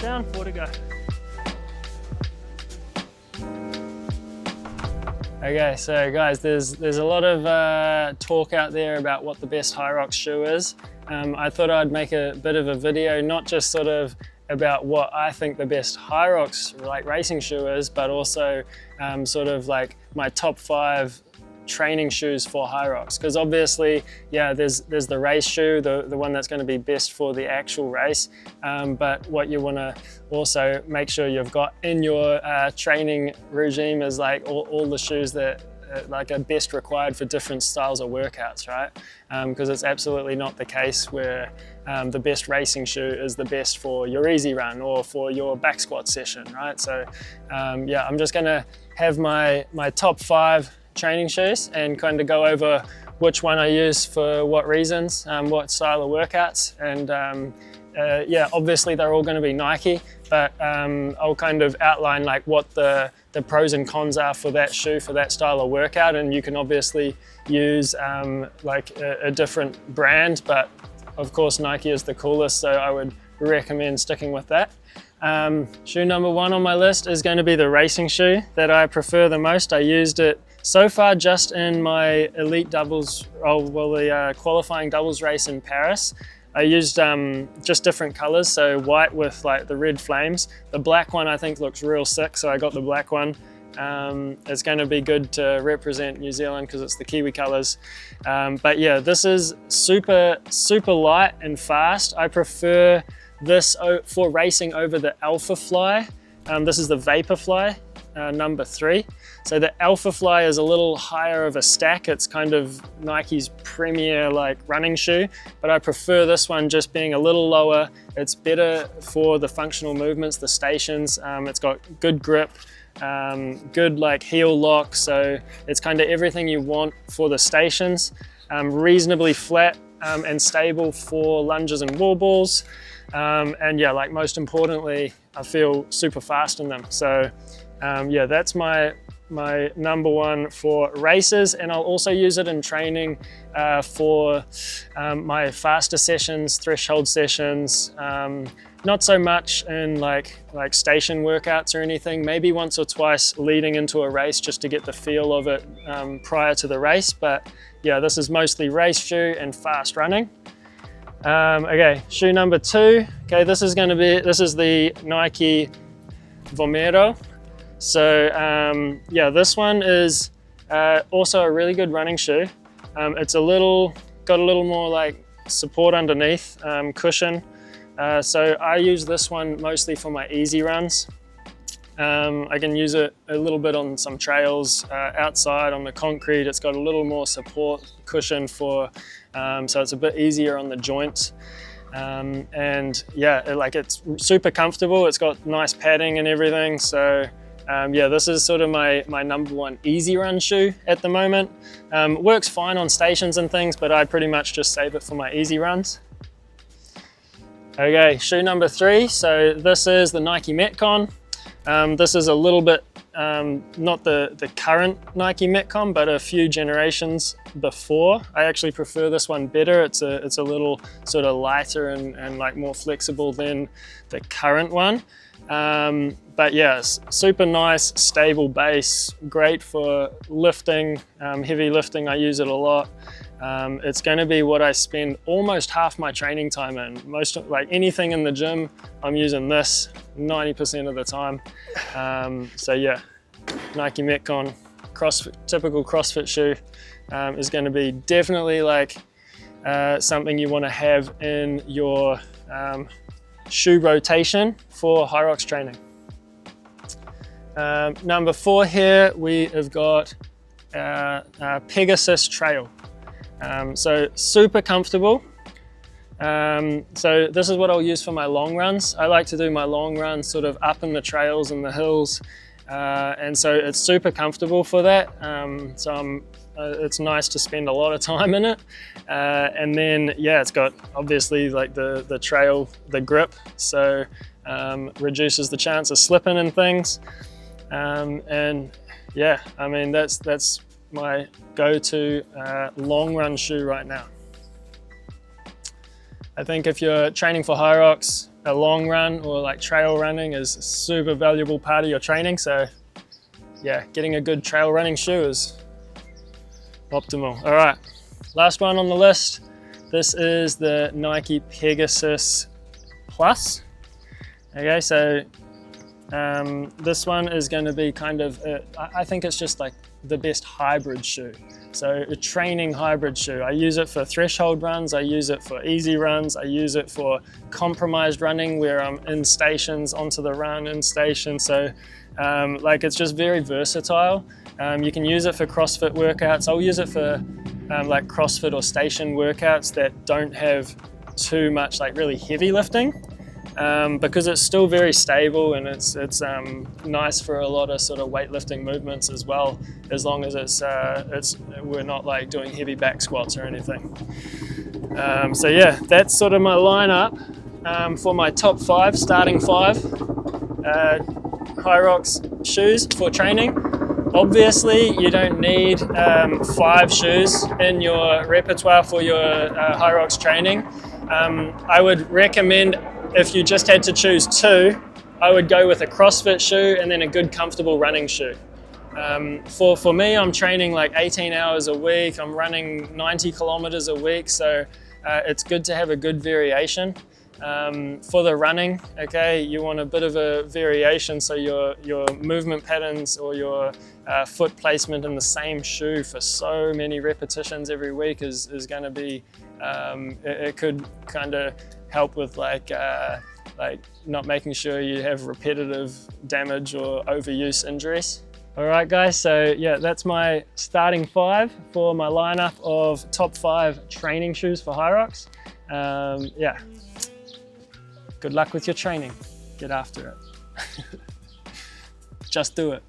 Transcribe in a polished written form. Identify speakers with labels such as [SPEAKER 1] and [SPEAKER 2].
[SPEAKER 1] down, 4 to go. Okay, so guys, there's a lot of talk out there about what the best Hyrox shoe is. I thought I'd make a bit of a video, not just sort of about what I think the best Hyrox like racing shoe is, but also sort of like my top 5 training shoes for Hyrox. Because obviously, yeah, there's the race shoe, the one that's going to be best for the actual race. But what you want to also make sure you've got in your training regime is like all the shoes that like are best required for different styles of workouts, right? Because it's absolutely not the case where the best racing shoe is the best for your easy run or for your back squat session, right? So yeah, I'm just gonna have my top 5 training shoes and kind of go over which one I use for what reasons, what style of workouts, and yeah, obviously they're all going to be Nike, but I'll kind of outline like what the pros and cons are for that shoe, for that style of workout, and you can obviously use like a different brand, but of course Nike is the coolest, so I would recommend sticking with that. Shoe number 1 on my list is going to be the racing shoe that I prefer the most. I used it so far just in my elite doubles, the qualifying doubles race in Paris. I used just different colors, so white with like the red flames. The black one I think looks real sick, so I got the black one. It's going to be good to represent New Zealand because it's the Kiwi colors. But yeah, this is super light and fast. I prefer this for racing over the Alpha Fly. This is the Vaporfly number 3. So the Alpha Fly is a little higher of a stack. It's kind of Nike's premier like running shoe, but I prefer this one just being a little lower. It's better for the functional movements, the stations. It's got good grip, good like heel lock. So it's kind of everything you want for the stations. Reasonably flat and stable for lunges and wall balls. And yeah, like most importantly, I feel super fast in them. So yeah, that's my number 1 for races, and I'll also use it in training for my faster sessions, threshold sessions. Not so much in like station workouts or anything, maybe once or twice leading into a race just to get the feel of it prior to the race. But yeah, this is mostly race shoe and fast running. Okay, shoe number 2. Okay, this is the Nike Vomero. So yeah, this one is also a really good running shoe. It's got a little more like support underneath, cushion. So I use this one mostly for my easy runs. I can use it a little bit on some trails outside on the concrete. It's got a little more support cushion for, so it's a bit easier on the joints. And yeah, it's super comfortable. It's got nice padding and everything. So yeah, this is sort of my number 1 easy run shoe at the moment. Works fine on stations and things, but I pretty much just save it for my easy runs. Okay, shoe number 3. So this is the Nike Metcon. This is a little bit, not the current Nike Metcon, but a few generations before. I actually prefer this one better. It's a little sort of lighter and like more flexible than the current one. But yes, super nice, stable base, great for lifting, heavy lifting. I use it a lot. It's going to be what I spend almost half my training time in. Like anything in the gym, I'm using this 90% of the time. So yeah, Nike Metcon, typical CrossFit shoe, is going to be definitely like something you want to have in your shoe rotation for Hyrox training. Number 4 here, we have got Pegasus Trail. So super comfortable. So this is what I'll use for my long runs. I like to do my long runs sort of up in the trails and the hills. And so it's super comfortable for that. It's nice to spend a lot of time in it. And then, yeah, it's got obviously like the trail, the grip, so reduces the chance of slipping and things. And yeah, I mean, that's my go-to long run shoe right now. I think if you're training for Hyrox, a long run or like trail running is a super valuable part of your training. So yeah, getting a good trail running shoe is optimal. All right, last one on the list. This is the Nike Pegasus Plus. Okay, so this one is going to be kind of, I think it's just like the best hybrid shoe. So a training hybrid shoe. I use it for threshold runs, I use it for easy runs, I use it for compromised running where I'm in stations, onto the run, in station. So like it's just very versatile. You can use it for CrossFit workouts. I'll use it for like CrossFit or station workouts that don't have too much like really heavy lifting. Because it's still very stable and it's nice for a lot of sort of weightlifting movements as well, as long as we're not like doing heavy back squats or anything. So yeah, that's sort of my lineup for my top 5, starting 5 Hyrox shoes for training. Obviously, you don't need 5 shoes in your repertoire for your Hyrox training. I would recommend, if you just had to choose 2, I would go with a CrossFit shoe and then a good comfortable running shoe. For me, I'm training like 18 hours a week, I'm running 90 kilometers a week, so it's good to have a good variation. For the running, okay, you want a bit of a variation, so your movement patterns or your foot placement in the same shoe for so many repetitions every week is going to be, it could kind of help with like not making sure you have repetitive damage or overuse injuries. All right guys, so yeah, that's my starting 5 for my lineup of top 5 training shoes for Hyrox. Yeah, good luck with your training. Get after it. Just do it.